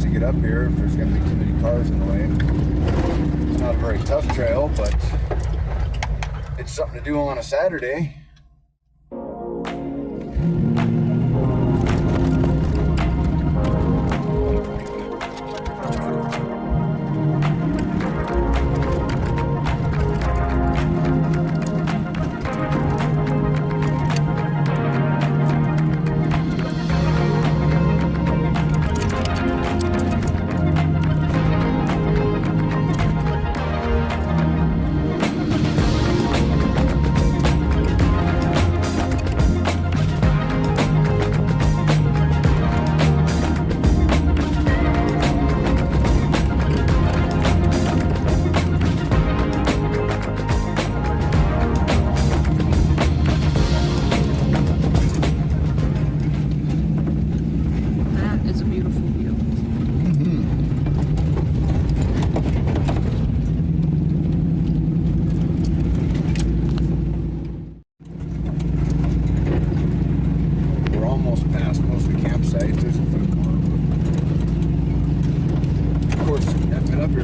to get up here if there's going to be too many cars in the way. It's not a very tough trail, but it's something to do on a Saturday.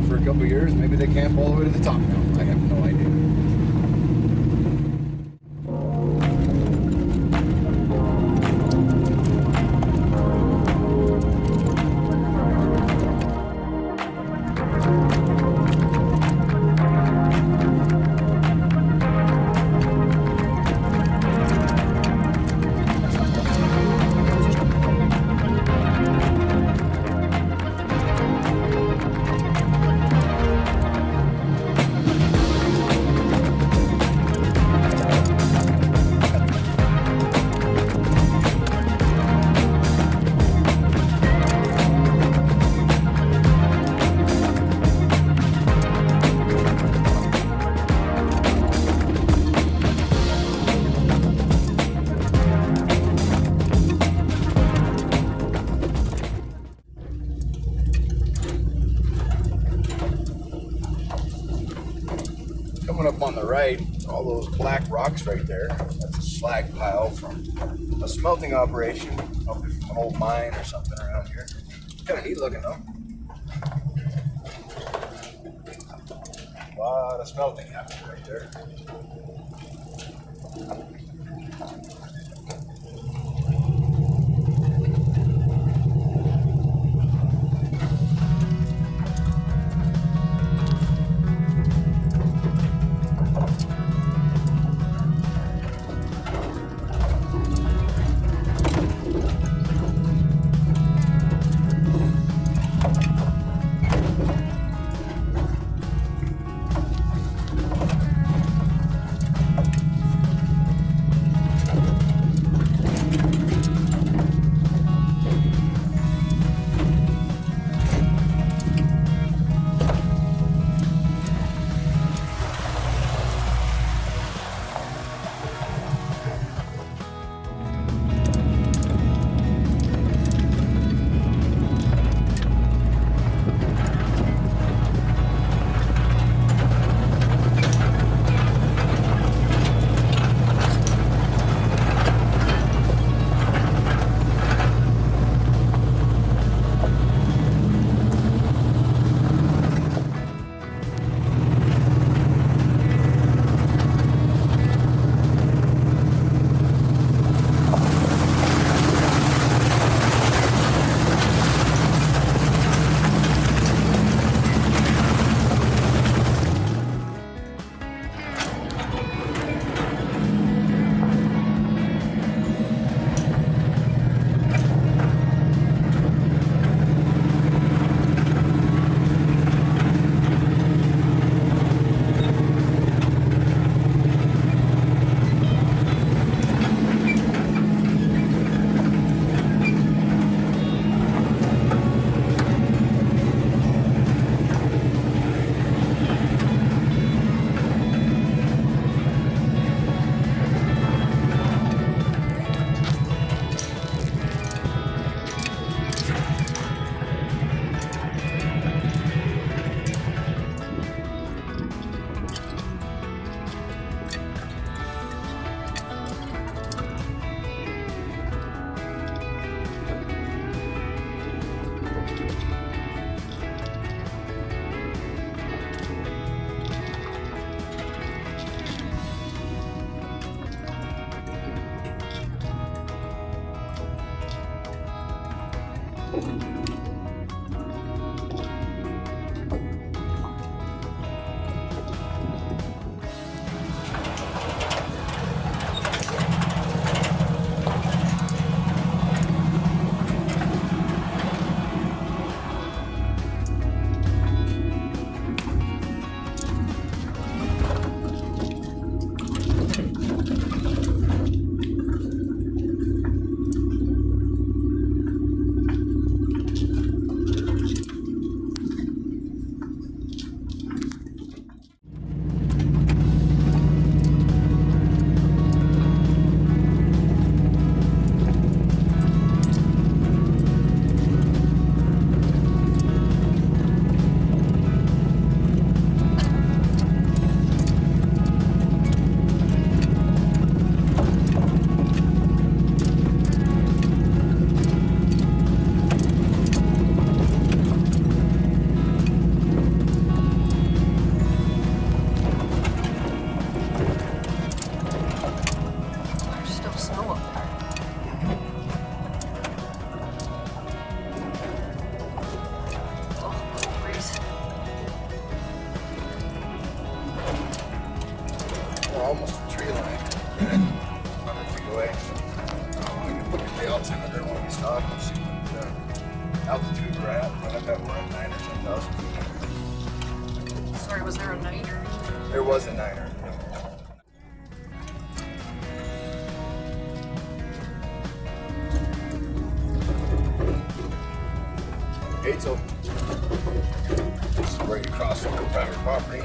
For a couple years, maybe they camp all the way to the top now. I have no idea. Coming up on the right, all those black rocks right there, that's a slag pile from a smelting operation, probably from an old mine or something around here. Kind of neat looking though. A lot of smelting happening right there. almost a tree line, 100 feet away. We can look at the altimeter when we stop and see what altitude we're at. But I bet we're at 9 or 10,000 feet. Sorry, was there a niner? There was a niner. Gates open. This is where you cross over private property.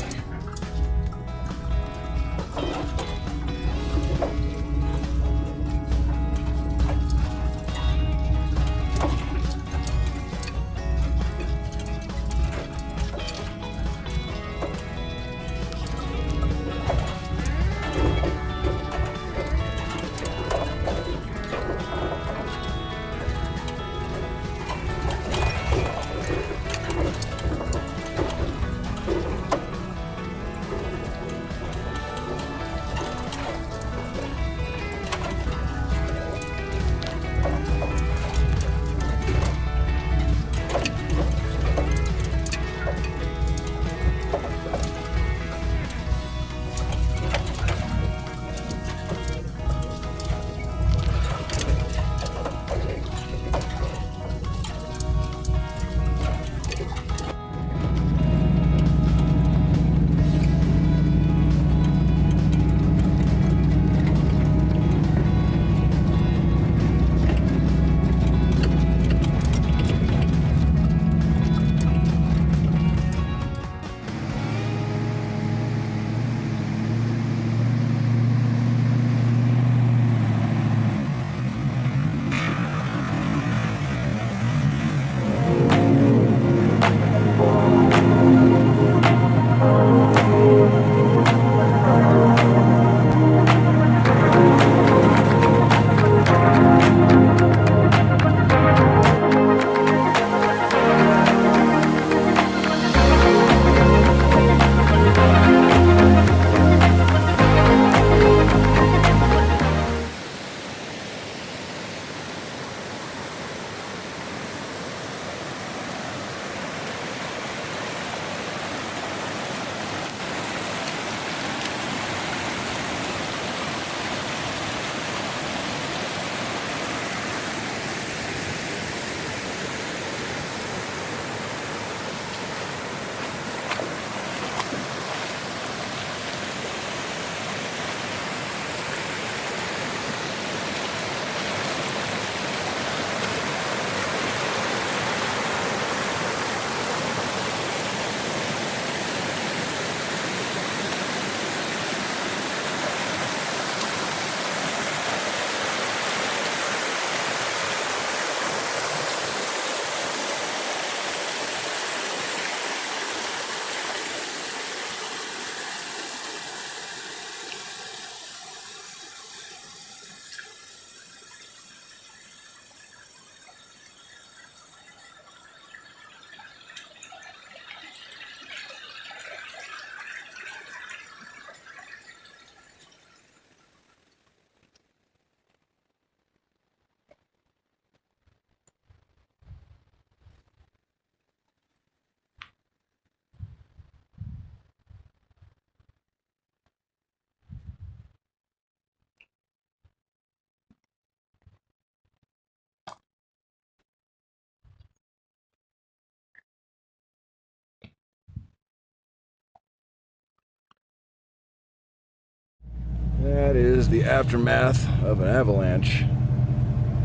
That is the aftermath of an avalanche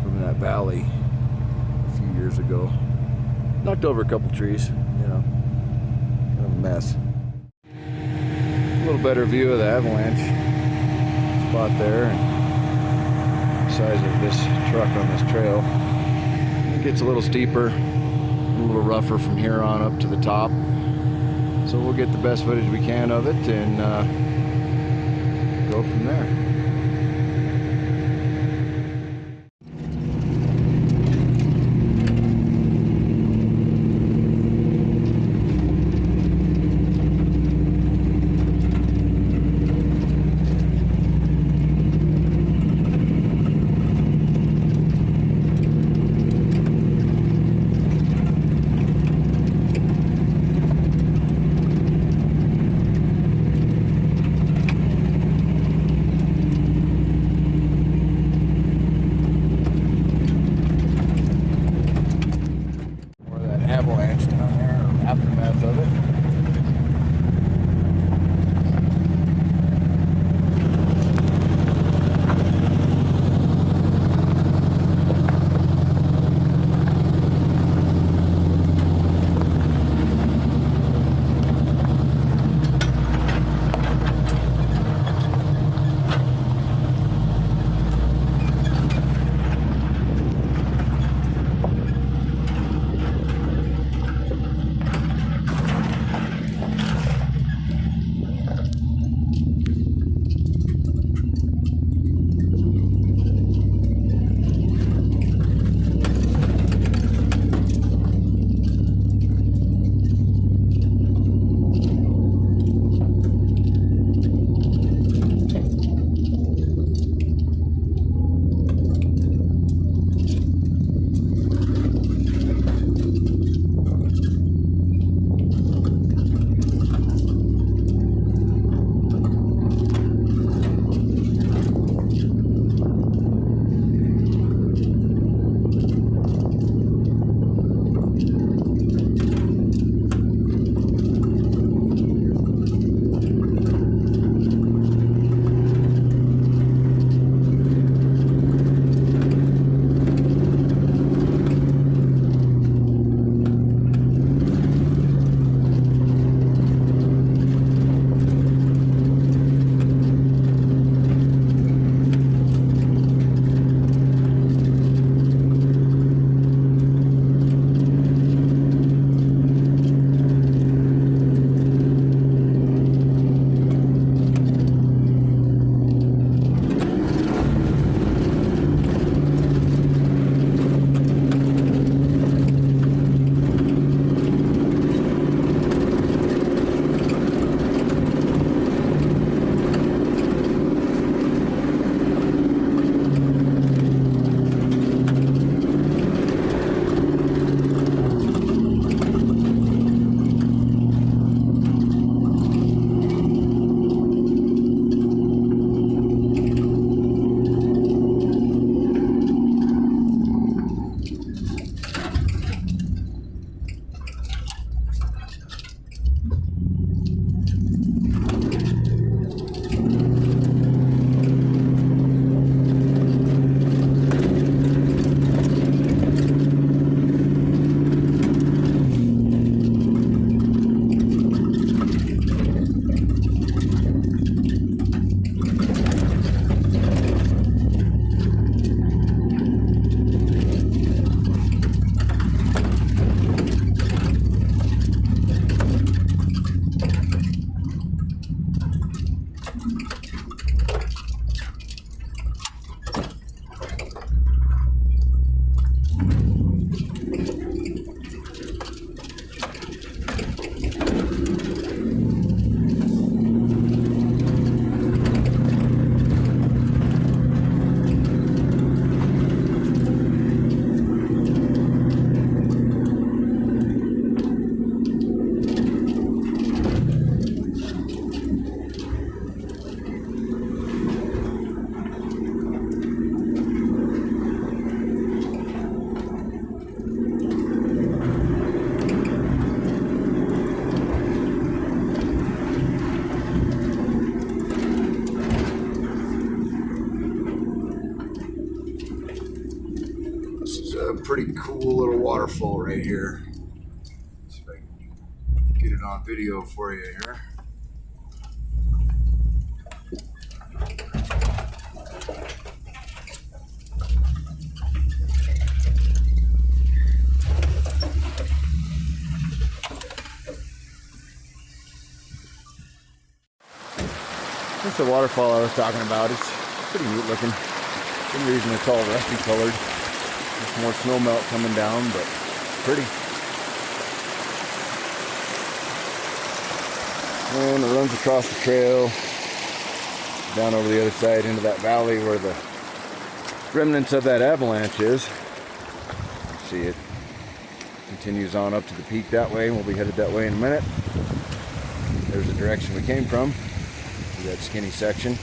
from that valley a few years ago. Knocked over a couple trees, you know, kind of a mess. A little better view of the avalanche spot there and the size of this truck on this trail. It gets a little steeper, a little rougher from here on up to the top. So we'll get the best footage we can of it and go from there. pretty cool little waterfall right here. See if I can get it on video for you here. That's the waterfall I was talking about. It's pretty neat looking. For some reason it's all rusty colored. There's more snow melt coming down, but pretty. And it runs across the trail, down over the other side into that valley where the remnants of that avalanche is. You see it continues on up to the peak that way, and we'll be headed that way in a minute. There's the direction we came from. That skinny section,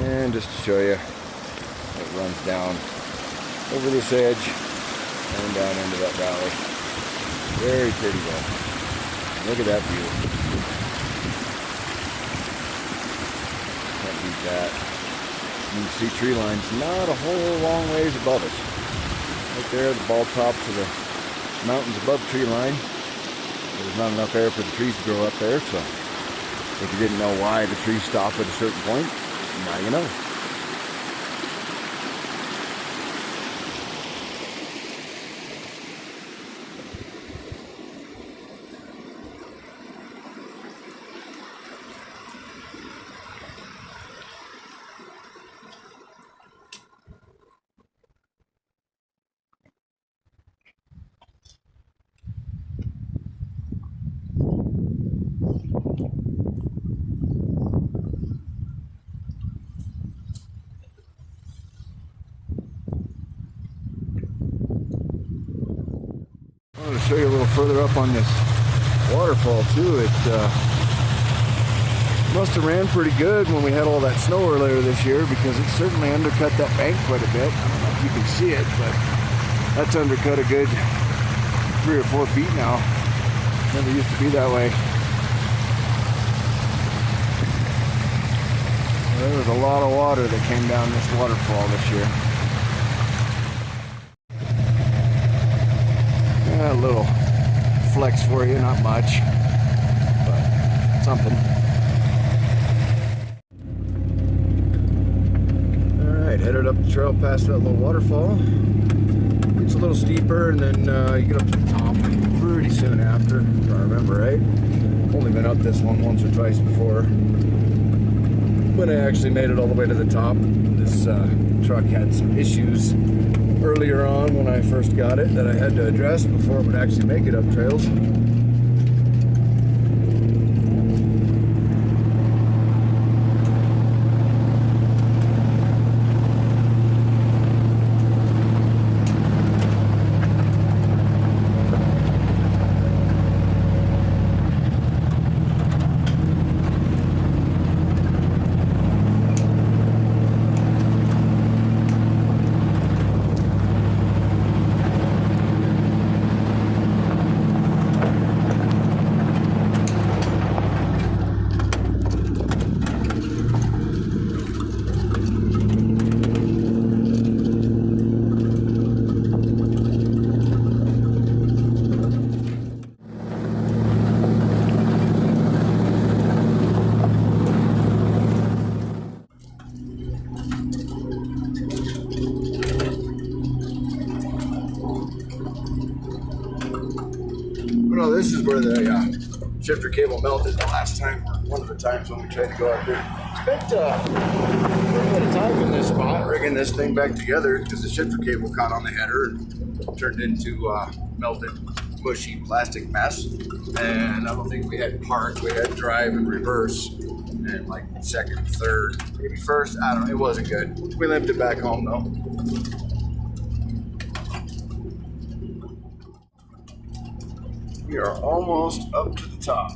and just to show you, it runs down over this edge and down into that valley. Very pretty though. Look at that view. Can't beat that. You can see tree lines not a whole long ways above us. Right there, the bald tops of the mountains above tree line. There's not enough air for the trees to grow up there, so if you didn't know why the trees stop at a certain point, now you know. I want to show you a little further up on this waterfall too. It must have ran pretty good when we had all that snow earlier this year, because it certainly undercut that bank quite a bit. I don't know if you can see it, but that's undercut a good 3 or 4 feet now. Never used to be that way. There was a lot of water that came down this waterfall this year. A little flex for you, not much, but something. Alright, headed up the trail past that little waterfall. It's a little steeper, and then you get up to the top pretty soon after, if I remember right. Only been up this one once or twice before, but I actually made it all the way to the top. This truck had some issues earlier on when I first got it that I had to address before it would actually make it up trails. No, this is where the shifter cable melted the last time, or one of the times when we tried to go out there. Spent a little bit of time in this spot rigging this thing back together because the shifter cable caught on the header and turned into melted, mushy plastic mess. And I don't think we had park. We had drive and reverse, and like second, third, maybe first. I don't know. It wasn't good. We limped it back home though. We are almost up to the top.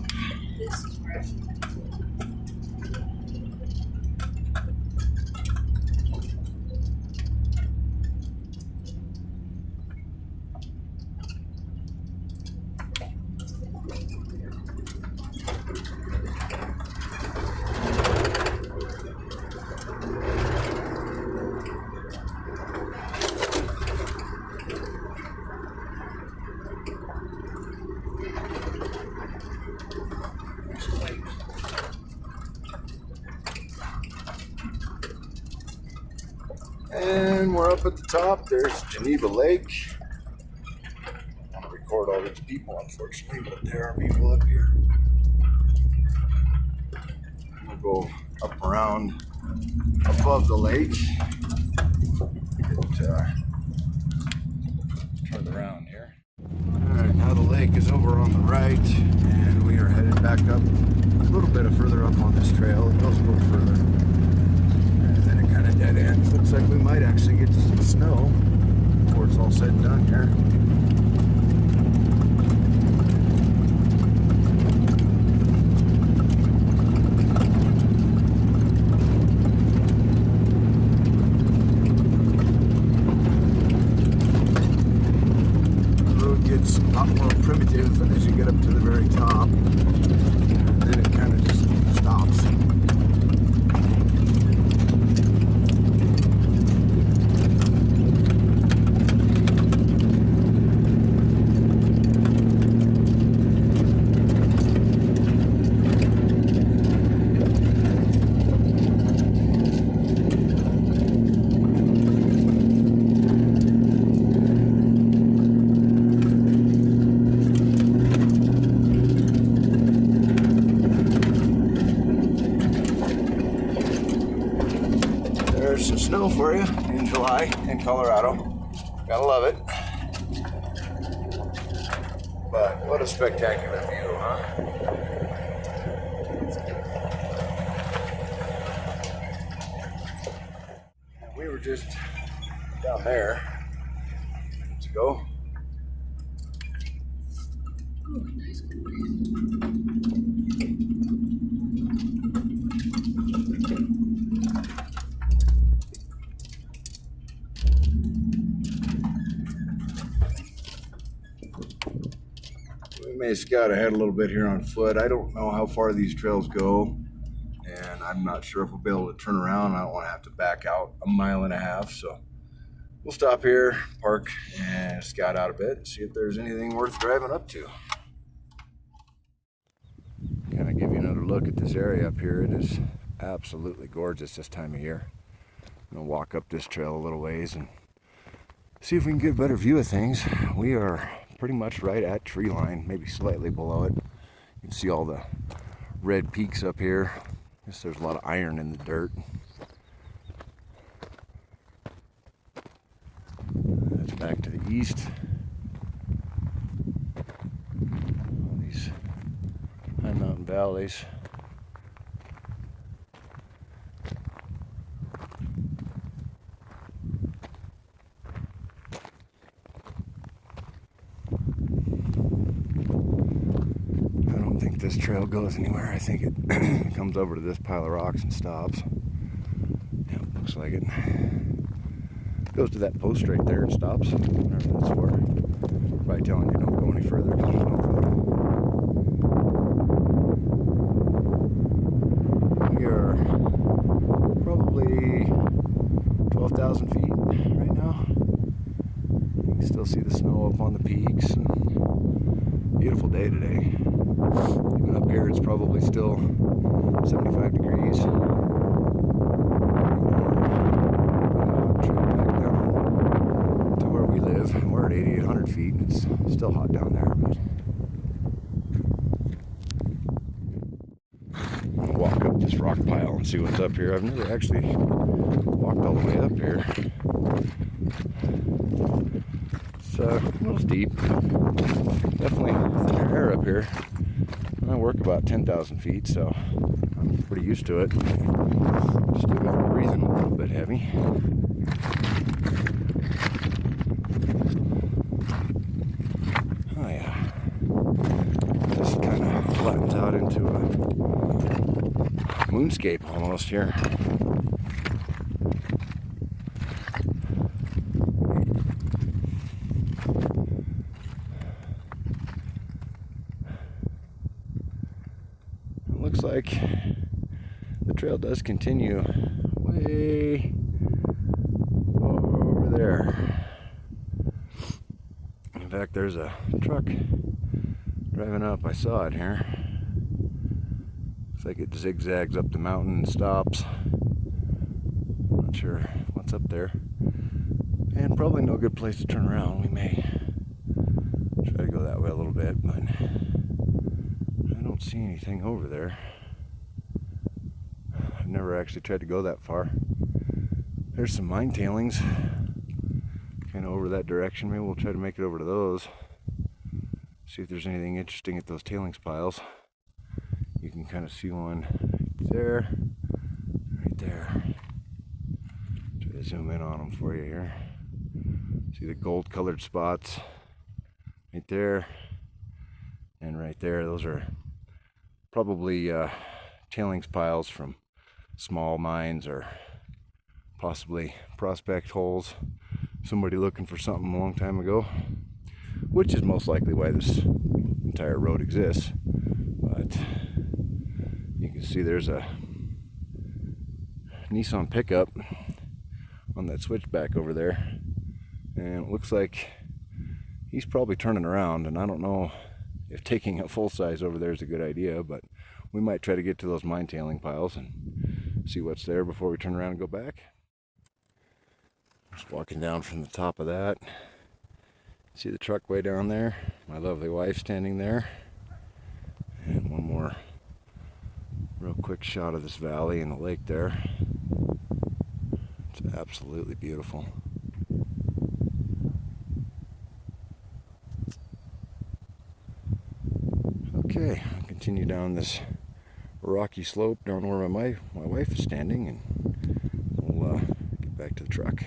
And we're up at the top. There's Geneva Lake. I want to record all these people, unfortunately, but there are people up here. We'll go up around above the lake. Turn around here. Alright, now the lake is over on the right, and we are headed back up a little bit further up on this trail. It goes a little further, and then it kind of dead ends. Looks like we might actually get to some snow before it's all said and done here. It's a lot more primitive as you get up to the very top, then it kind of just stops. There's some snow for you in July in Colorado. Gotta love it. But what a spectacular view, huh? And we were just down there minutes ago. Ooh, nice. We may scout ahead a little bit here on foot. I don't know how far these trails go, and I'm not sure if we'll be able to turn around. I don't want to have to back out 1.5 miles, so we'll stop here, park, and scout out a bit and see if there's anything worth driving up to. Kind of give you another look at this area up here. It is absolutely gorgeous this time of year. I'm going to walk up this trail a little ways and see if we can get a better view of things. We are pretty much right at tree line, maybe slightly below it. You can see all the red peaks up here. I guess there's a lot of iron in the dirt. That's back to the east. All these high mountain valleys. I don't think this trail goes anywhere. I think it comes over to this pile of rocks and stops. Yeah, looks like it. Goes to that post right there and stops. Whatever that's for. Probably telling you don't go any further because there's no foot. We are probably 12,000 feet right now. You can still see the snow up on the peaks. Beautiful day today. Even up here it's probably still 75 degrees. Trip back down to where we live. We're at 8,800 feet and it's still hot down there. But I'll walk up this rock pile and see what's up here. I've never actually walked all the way up here. It's a little steep. Definitely thinner air up here. I work about 10,000 feet, so I'm pretty used to it. Still got my breathing a little bit heavy. Oh yeah. Just kind of flattens out into a moonscape almost here. Looks like the trail does continue way over there. In fact, there's a truck driving up. I saw it here. Looks like it zigzags up the mountain and stops. Not sure what's up there. And probably no good place to turn around. We may try to go that way a little bit, but I don't see anything over there. I've never actually tried to go that far. There's some mine tailings kind of over that direction. Maybe we'll try to make it over to those. See if there's anything interesting at those tailings piles. You can kind of see one right there, right there. Try to zoom in on them for you here. See the gold colored spots right there and right there. Those are probably tailings piles from small mines or possibly prospect holes. Somebody looking for something a long time ago, which is most likely why this entire road exists. But you can see there's a Nissan pickup on that switchback over there, and it looks like he's probably turning around, and I don't know if taking a full size over there is a good idea, but we might try to get to those mine tailing piles and see what's there before we turn around and go back. Just walking down from the top of that. See the truck way down there? My lovely wife standing there. And one more real quick shot of this valley and the lake there. It's absolutely beautiful. Okay, I'll continue down this rocky slope down where my wife is standing, and we'll get back to the truck.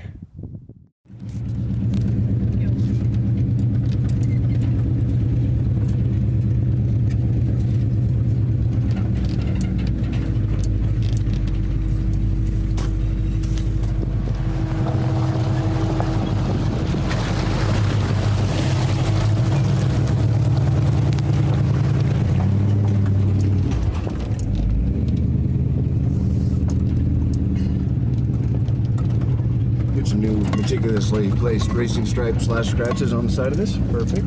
Some new meticulously placed racing stripes / scratches on the side of this. Perfect.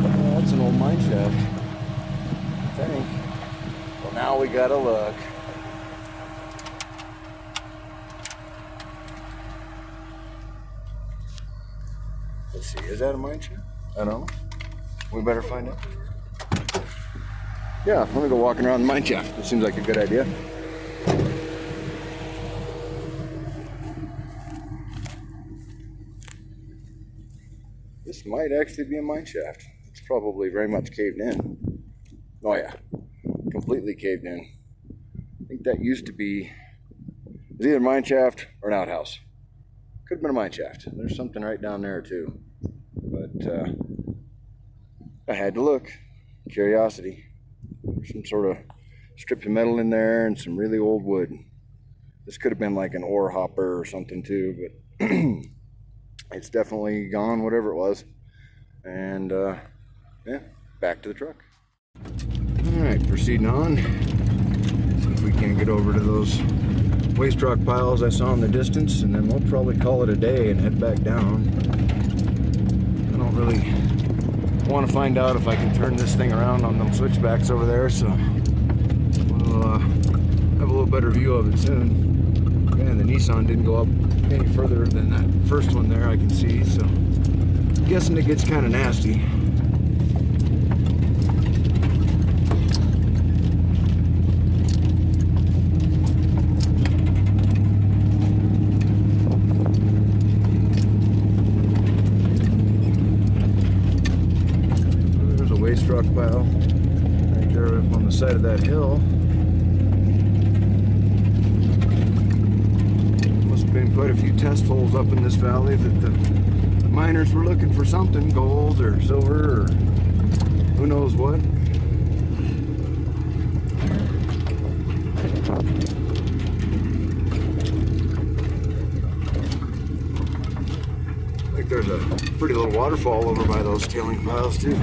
Oh, that's an old mine shaft, I think. Well, now we gotta look. Let's see, is that a mine shaft? I don't know. We better find out. Yeah, let me go walking around the mine shaft. It seems like a good idea. This might actually be a mine shaft. It's probably very much caved in. Oh yeah, completely caved in. I think that used to be, it was either a mine shaft or an outhouse. Could have been a mine shaft. There's something right down there too. But I had to look. Curiosity. There's some sort of strip of metal in there and some really old wood. This could have been like an ore hopper or something too, but it's definitely gone, whatever it was. And yeah, back to the truck. Alright, proceeding on. See if we can't get over to those waste rock piles I saw in the distance, and then we'll probably call it a day and head back down. I don't really want to find out if I can turn this thing around on them switchbacks over there, so we'll have a little better view of it soon. Man, the Nissan didn't go up any further than that first one there, I can see, so I'm guessing it gets kind of nasty. Waste rock pile right there on the side of that hill. Must have been quite a few test holes up in this valley that the miners were looking for something, gold or silver or who knows what. I think there's a pretty little waterfall over by those tailing piles too.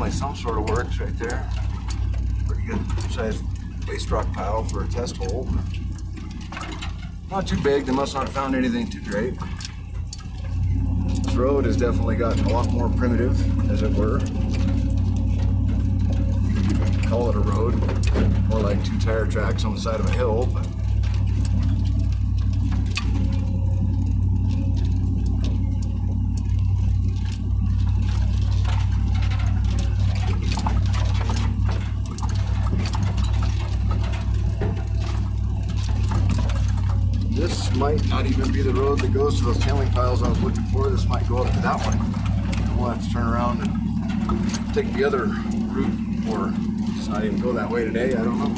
definitely some sort of works right there. Pretty good sized waste rock pile for a test hole. Not too big, they must not have found anything too great. This road has definitely gotten a lot more primitive, as it were. You can call it a road, more like 2 tire tracks on the side of a hill, but this might not even be the road that goes to those tailing piles I was looking for. This might go up to that one. We'll have to turn around and take the other route, or just not even go that way today. I don't know.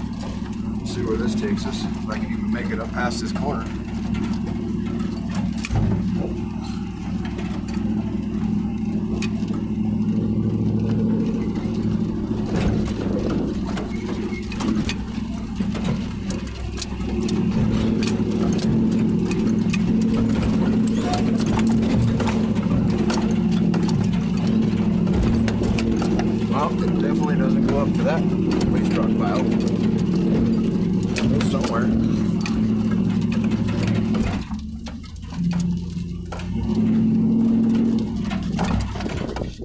We'll see where this takes us. If I can even make it up past this corner. It definitely doesn't go up to that waste rock pile. It goes somewhere.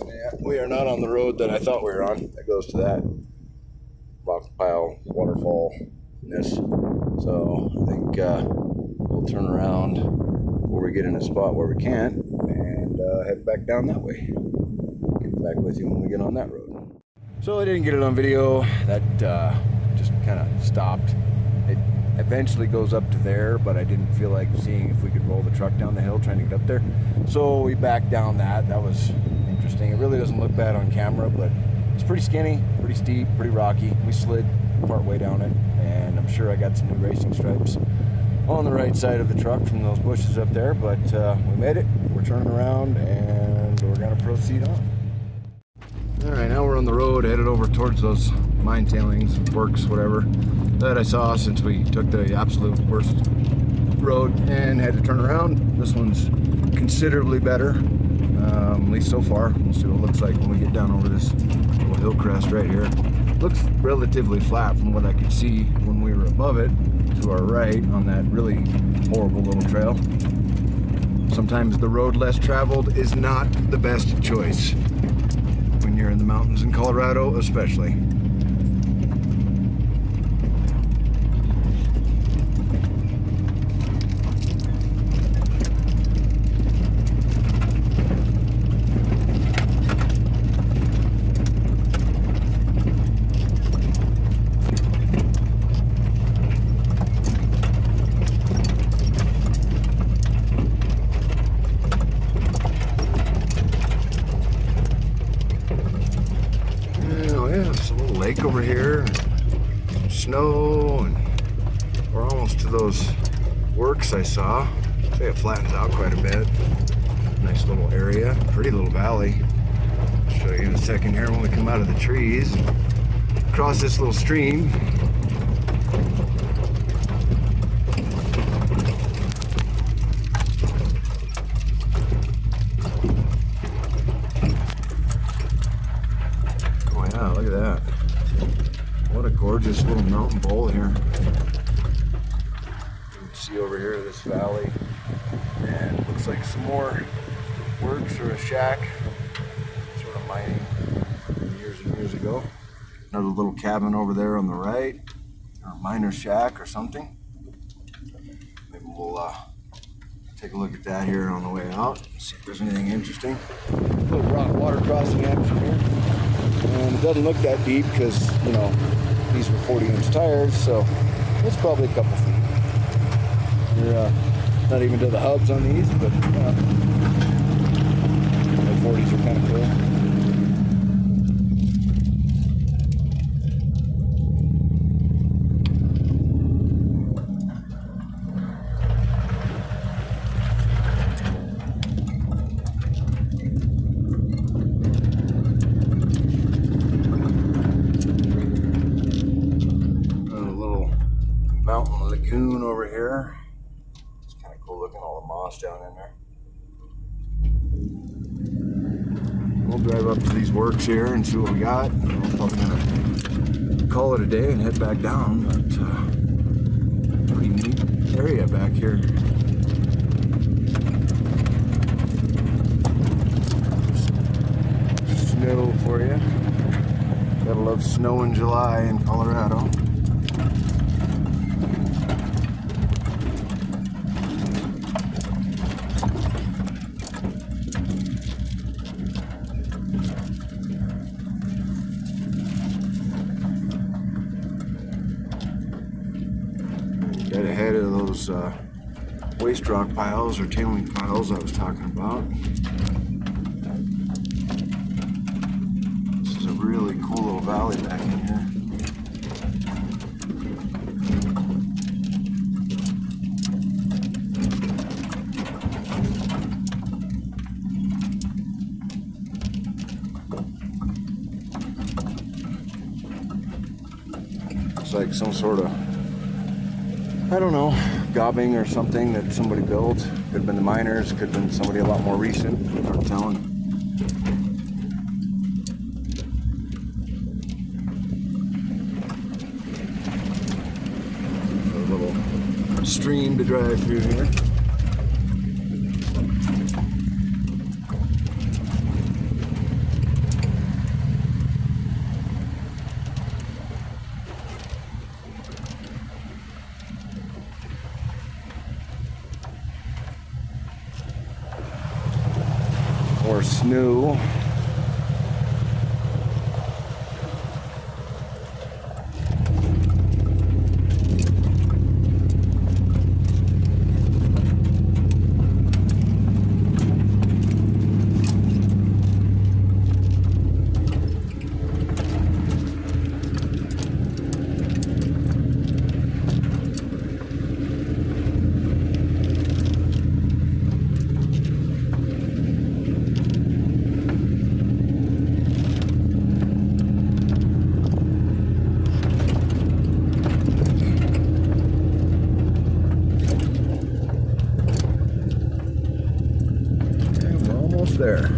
Yeah, we are not on the road that I thought we were on. That goes to that rock pile waterfall-ness. So I think we'll turn around before we get in a spot where we can't and head back down that way. Get back with you when we get on that road. So I didn't get it on video. That just kind of stopped. It eventually goes up to there, but I didn't feel like seeing if we could roll the truck down the hill trying to get up there. So we backed down that. That was interesting. It really doesn't look bad on camera, but it's pretty skinny, pretty steep, pretty rocky. We slid part way down it, and I'm sure I got some new racing stripes on the right side of the truck from those bushes up there, but we made it. We're turning around, and we're going to proceed on. Alright, now we're on the road, headed over towards those mine tailings, works, whatever, that I saw since we took the absolute worst road and had to turn around. This one's considerably better, at least so far. We'll see what it looks like when we get down over this little hill crest right here. Looks relatively flat from what I could see when we were above it, to our right on that really horrible little trail. Sometimes the road less traveled is not the best choice. When you're in the mountains in Colorado, especially. Lake over here, snow, and we're almost to those works I saw. I'd say it flattens out quite a bit. Nice little area, pretty little valley. I'll show you in a second here when we come out of the trees. Across this little stream. Oh yeah, look at that. What a gorgeous little mountain bowl here. You can see over here this valley, and it looks like some more works or a shack, sort of mining years and years ago. Another little cabin over there on the right, or a miner's shack or something. Maybe we'll take a look at that here on the way out, see if there's anything interesting. Little rock water crossing action here. And it doesn't look that deep because, you know, these were 40-inch tires, so it's probably a couple feet. You're not even to the hubs on these, but the 40s are kind of cool. Mountain lagoon over here. It's kind of cool looking, all the moss down in there. We'll drive up to these works here and see what we got. I'm probably gonna call it a day and head back down, but pretty neat area back here. Snow for you. Gotta love snow in July in Colorado. Right ahead of those waste rock piles or tailing piles I was talking about. This is a really cool little valley back in here. It's like some sort of, I don't know, gobbing or something that somebody built. Could have been the miners, could have been somebody a lot more recent. Hard telling. A little stream to drive through here. Or snow. There.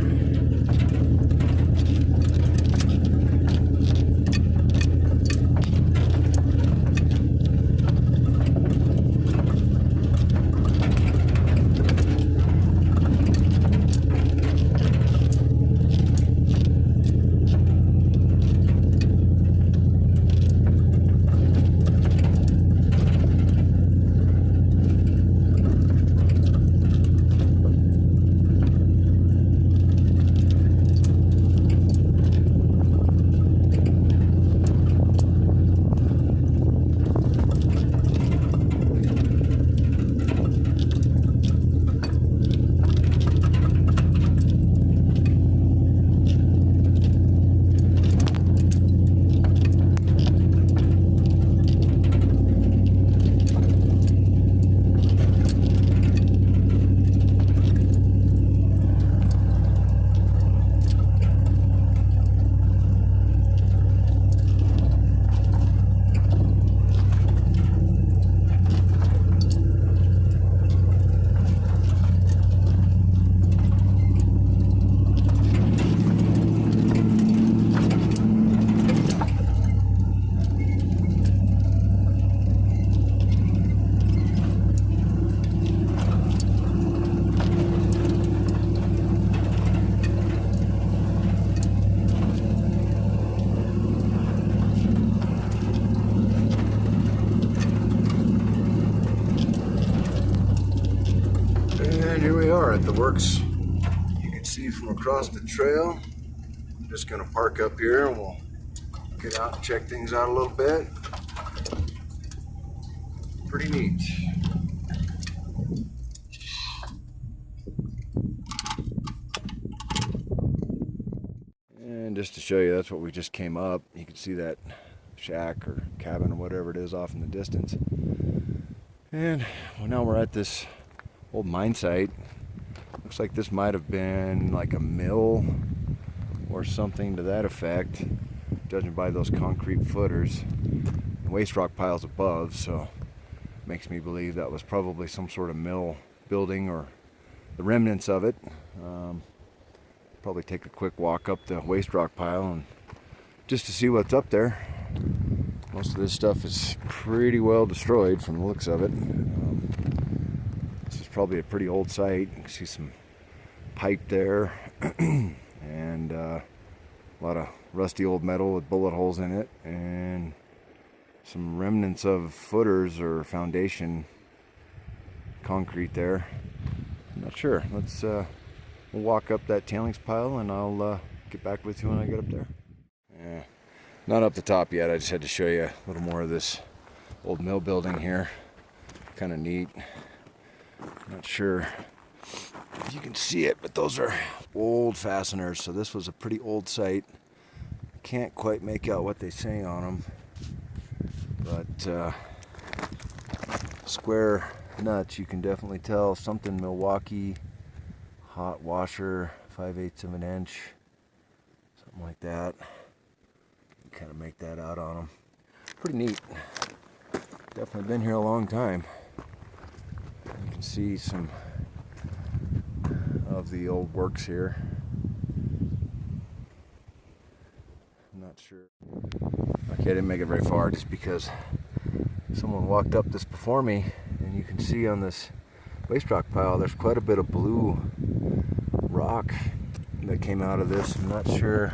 And here we are at the works. You can see from across the trail. I'm just gonna park up here and we'll get out and check things out a little bit. Pretty neat. And just to show you, that's what we just came up. You can see that shack or cabin or whatever it is off in the distance. And well, now we're at this old mine site. Looks like this might have been like a mill or something to that effect, judging by those concrete footers and waste rock piles above. So it makes me believe that was probably some sort of mill building or the remnants of it. probably take a quick walk up the waste rock pile and just to see what's up there. Most of this stuff is pretty well destroyed from the looks of it. This is probably a pretty old site. You can see some pipe there and a lot of rusty old metal with bullet holes in it and some remnants of footers or foundation concrete there. I'm not sure. Let's we'll walk up that tailings pile and I'll get back with you when I get up there. Yeah, not up the top yet. I just had to show you a little more of this old mill building here. Kind of neat. Not sure if you can see it, but those are old fasteners. So this was a pretty old site. Can't quite make out what they say on them, but square nuts, you can definitely tell something Milwaukee, hot washer, 5/8 of an inch, something like that. You kind of make that out on them. Pretty neat. Definitely been here a long time. You can see some of the old works here. I'm not sure. Okay, I didn't make it very far just because someone walked up this before me, and you can see on this waste rock pile there's quite a bit of blue rock that came out of this. I'm not sure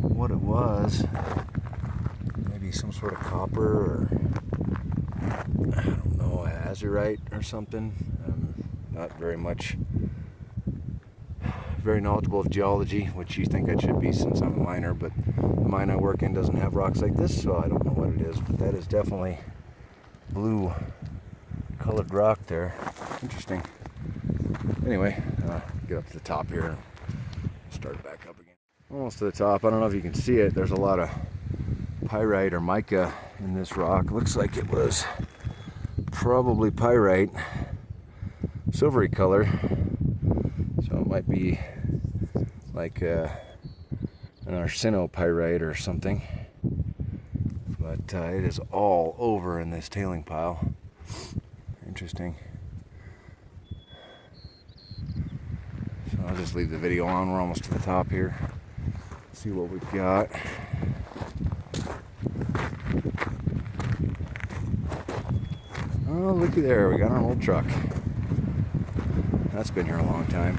what it was. Maybe some sort of copper or I don't know, azurite or something. Not very knowledgeable of geology, which you think I should be since I'm a miner, but the mine I work in doesn't have rocks like this, so I don't know what it is, but that is definitely blue colored rock there. Interesting. Anyway, get up to the top here and start back up again. Almost to the top. I don't know if you can see it. There's a lot of pyrite or mica in this rock. Looks like it was probably pyrite, silvery color, so it might be like an arsenopyrite or something, but it is all over in this tailing pile. Interesting. So I'll just leave the video on. We're almost to the top here. See what we've got. Oh, looky there, we got our old truck. That's been here a long time.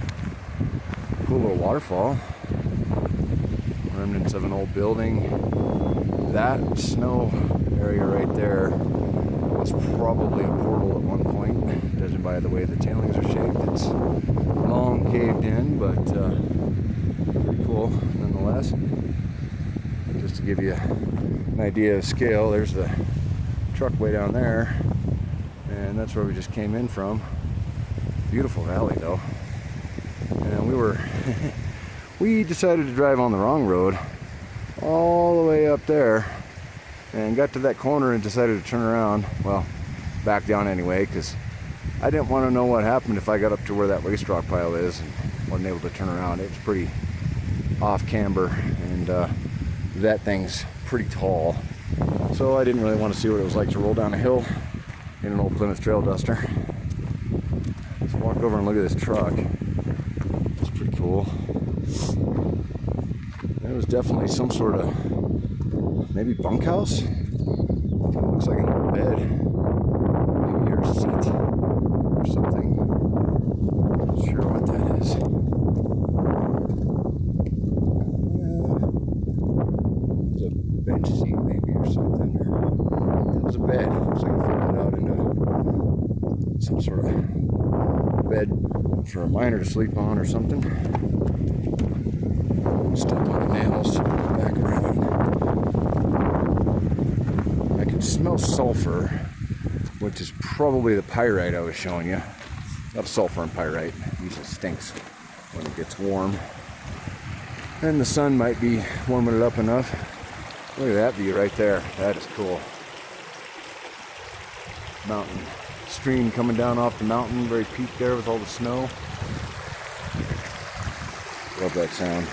Cool little waterfall. Remnants of an old building. That snow area right there was probably a portal at one point, judging by the way the tailings are shaped. It's long caved in, but pretty cool nonetheless. Just to give you an idea of scale, there's the truck way down there, and that's where we just came in from. Beautiful valley though. And we decided to drive on the wrong road all the way up there and got to that corner and decided to turn around. Well, back down anyway, because I didn't want to know what happened if I got up to where that waste rock pile is and wasn't able to turn around. It was pretty off camber, and that thing's pretty tall. So I didn't really want to see what it was like to roll down a hill in an old Plymouth Trailduster. Let's walk over and look at this truck. It's pretty cool. It was definitely some sort of maybe bunkhouse. Kind of looks like an old bed, maybe your seat or something. Not sure what that is. It's a bench seat maybe or something. That was a bed. Looks like it folded out into some sort of bed for a miner to sleep on or something. Step on the nails, back around. I can smell sulfur, which is probably the pyrite I was showing you. Not sulfur and pyrite. It usually stinks when it gets warm. And the sun might be warming it up enough. Look at that view right there. That is cool. Mountain stream coming down off the mountain, very peaked there with all the snow. Love that sound.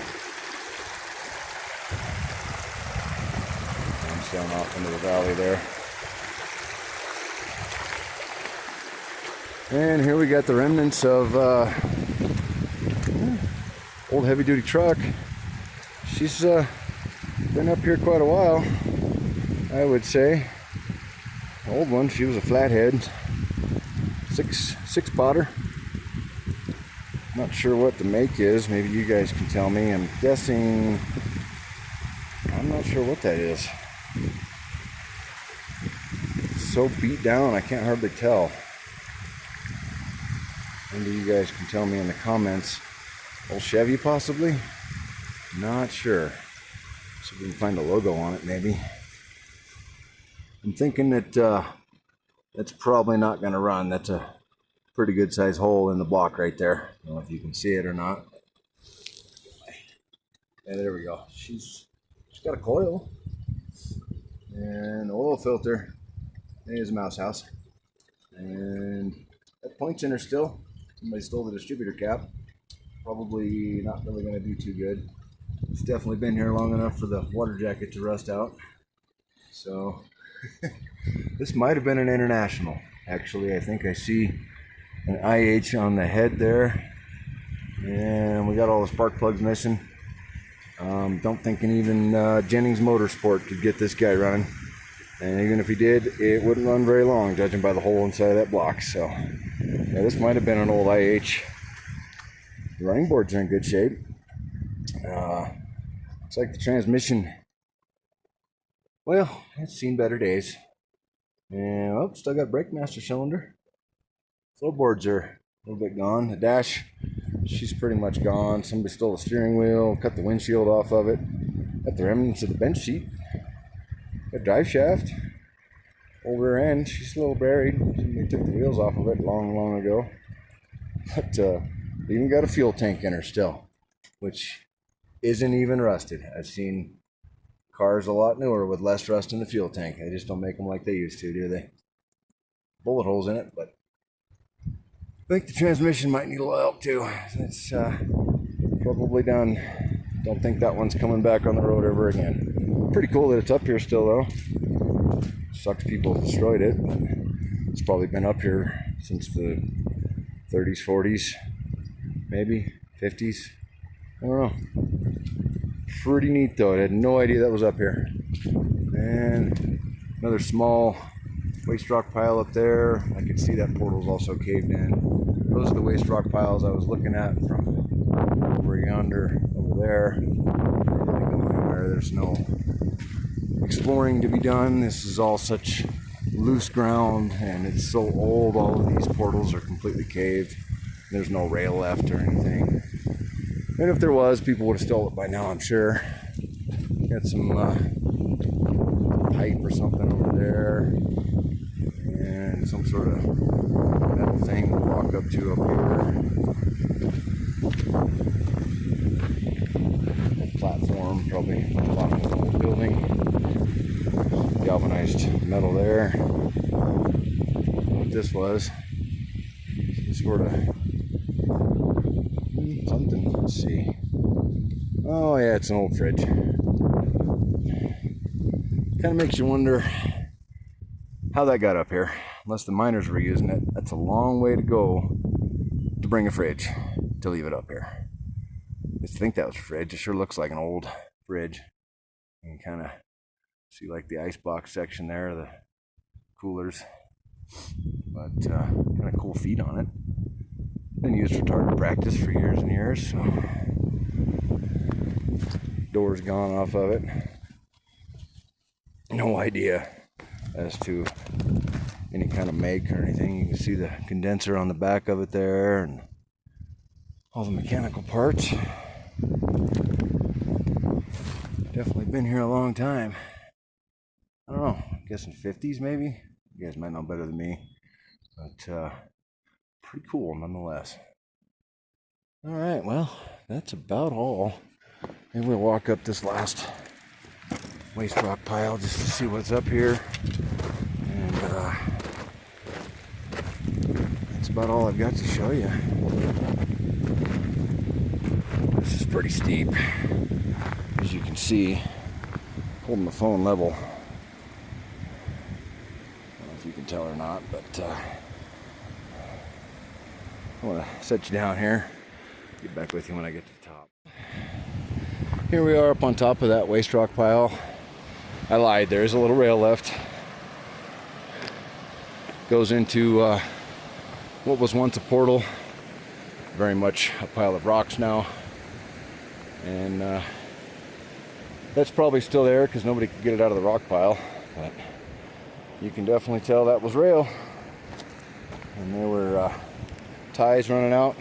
Comes down off into the valley there. And here we got the remnants of old heavy-duty truck. She's been up here quite a while, I would say. An old one. She was a flathead, six potter. Not sure what the make is. Maybe you guys can tell me. I'm guessing. I'm not sure what that is. It's so beat down, I can't hardly tell. Maybe you guys can tell me in the comments. Old Chevy, possibly? Not sure. See if we can find a logo on it, maybe. I'm thinking that that's probably not going to run. That's a pretty good size hole in the block right there. I don't know if you can see it or not. Yeah, there we go. She's got a coil and an oil filter. There's a mouse house. And that point's in her still. Somebody stole the distributor cap. Probably not really going to do too good. It's definitely been here long enough for the water jacket to rust out. So this might have been an International. Actually, I think I see an IH on the head there. And we got all the spark plugs missing. Don't think even Jennings Motorsport could get this guy running. And even if he did, it wouldn't run very long, judging by the hole inside of that block. So, yeah, this might have been an old IH. The running boards are in good shape. Looks like the transmission, well, it's seen better days. And, oh, still got brake master cylinder. Floorboards are a little bit gone. The dash, she's pretty much gone. Somebody stole the steering wheel, cut the windshield off of it. Got the remnants of the bench seat. Got drive shaft. Old rear end, she's a little buried. They took the wheels off of it long ago. But even got a fuel tank in her still, which isn't even rusted. I've seen cars a lot newer with less rust in the fuel tank. They just don't make them like they used to, do they? Bullet holes in it, but I think the transmission might need a little help too. It's probably done. Don't think that one's coming back on the road ever again. Pretty cool that it's up here still though. Sucks people destroyed it, but it's probably been up here since the 30s, 40s, maybe 50s. I don't know. Pretty neat though. I had no idea that was up here. And another small waste rock pile up there. I can see that portal's also caved in. Those are the waste rock piles I was looking at from over yonder, over there. Really go anywhere. There's no exploring to be done. This is all such loose ground and it's so old. All of these portals are completely caved. There's no rail left or anything. And if there was, people would have stole it by now, I'm sure. Got some pipe or something over there. And some sort of metal thing to walk up to up here. Platform, probably on the bottom of the old building. Galvanized metal there. I don't know what this was. Some sort of something. Let's see. Oh yeah, it's an old fridge. Kind of makes you wonder how that got up here. Unless the miners were using it. That's a long way to go to bring a fridge to leave it up here. I just think that was a fridge. It sure looks like an old fridge. You can kind of see like the icebox section there, the coolers. But kind of cool feet on it. Been used for target practice for years and years. So door's gone off of it. No idea as to any kind of make or anything. You can see the condenser on the back of it there and all the mechanical parts. Definitely been here a long time. I don't know, I'm guessing 50s maybe? You guys might know better than me. But pretty cool nonetheless. Alright, well, that's about all. Maybe we'll walk up this last waste rock pile just to see what's up here. And that's about all I've got to show you. This is pretty steep, as you can see, holding the phone level. I don't know if you can tell or not, but I want to set you down here. Get back with you when I get to the top. Here we are up on top of that waste rock pile. I lied, there's a little rail left. Goes into what was once a portal. Very much a pile of rocks now. And that's probably still there because nobody could get it out of the rock pile. But you can definitely tell that was rail. And there were ties running out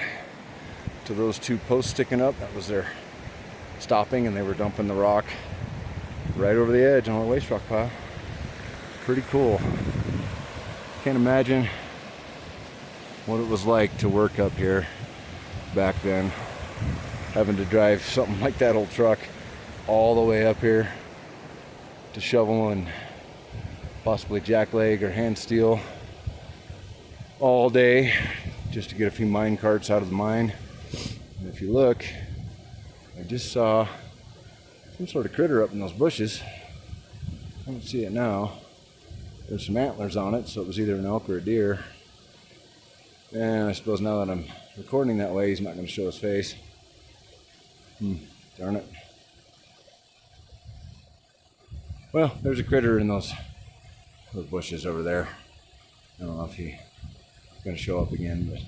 to those two posts sticking up. That was their stopping, and they were dumping the rock right over the edge on a waste rock pile. Pretty cool. Can't imagine what it was like to work up here back then, having to drive something like that old truck all the way up here to shovel and possibly jackleg or hand steel all day just to get a few mine carts out of the mine. And if you look, I just saw some sort of critter up in those bushes. I don't see it now. There's some antlers on it, so it was either an elk or a deer. And I suppose now that I'm recording that way, he's not going to show his face. Darn it. Well, there's a critter in those bushes over there. I don't know if he's going to show up again, but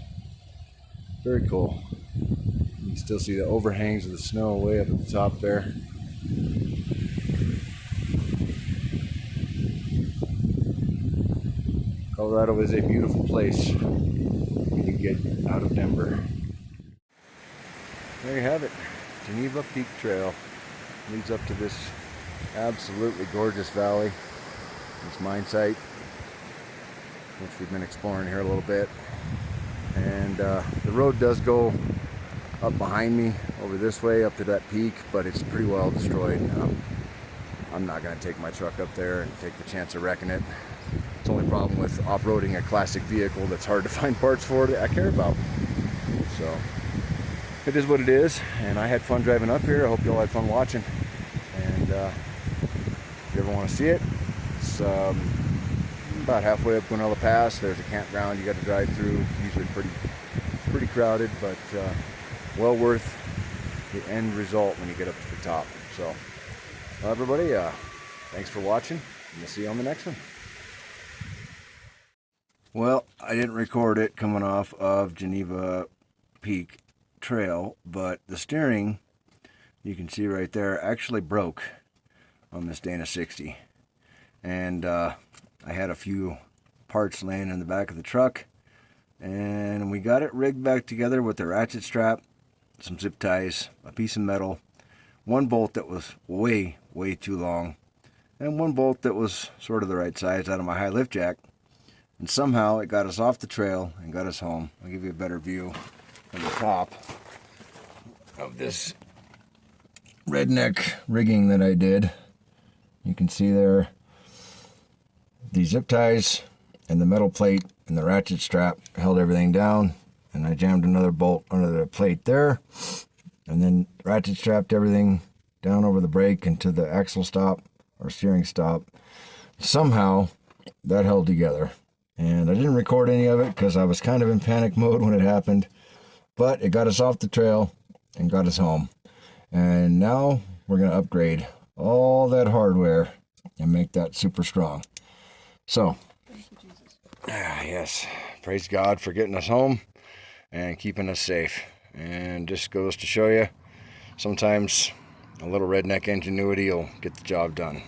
very cool. You can still see the overhangs of the snow way up at the top there. Colorado is a beautiful place when you get out of Denver. There you have it. Geneva Peak Trail leads up to this absolutely gorgeous valley, this mine site, which we've been exploring here a little bit. And the road does go up behind me over this way up to that peak, but it's pretty well destroyed. I'm not going to take my truck up there and take the chance of wrecking it. It's the only problem with off-roading a classic vehicle that's hard to find parts for that I care about. So it is what it is, and I had fun driving up here. I hope you all had fun watching. And if you ever want to see it, it's about halfway up Guanella Pass. There's a campground you got to drive through. Usually pretty crowded, but well worth the end result when you get up to the top. So, well, everybody, thanks for watching, and we'll see you on the next one. Well, I didn't record it coming off of Geneva Peak Trail, but the steering, you can see right there, actually broke on this Dana 60. And I had a few parts laying in the back of the truck, and we got it rigged back together with the ratchet strap, some zip ties, a piece of metal, one bolt that was way too long, and one bolt that was sort of the right size out of my high lift jack. And somehow it got us off the trail and got us home. I'll give you a better view from the top of this redneck rigging that I did. You can see there the zip ties and the metal plate and the ratchet strap held everything down. And I jammed another bolt under the plate there. And then ratchet strapped everything down over the brake into the axle stop or steering stop. Somehow that held together. And I didn't record any of it because I was kind of in panic mode when it happened. But it got us off the trail and got us home. And now we're going to upgrade all that hardware and make that super strong. So, thank you, Jesus. Yes, praise God for getting us home and keeping us safe. And just goes to show you, sometimes a little redneck ingenuity will get the job done.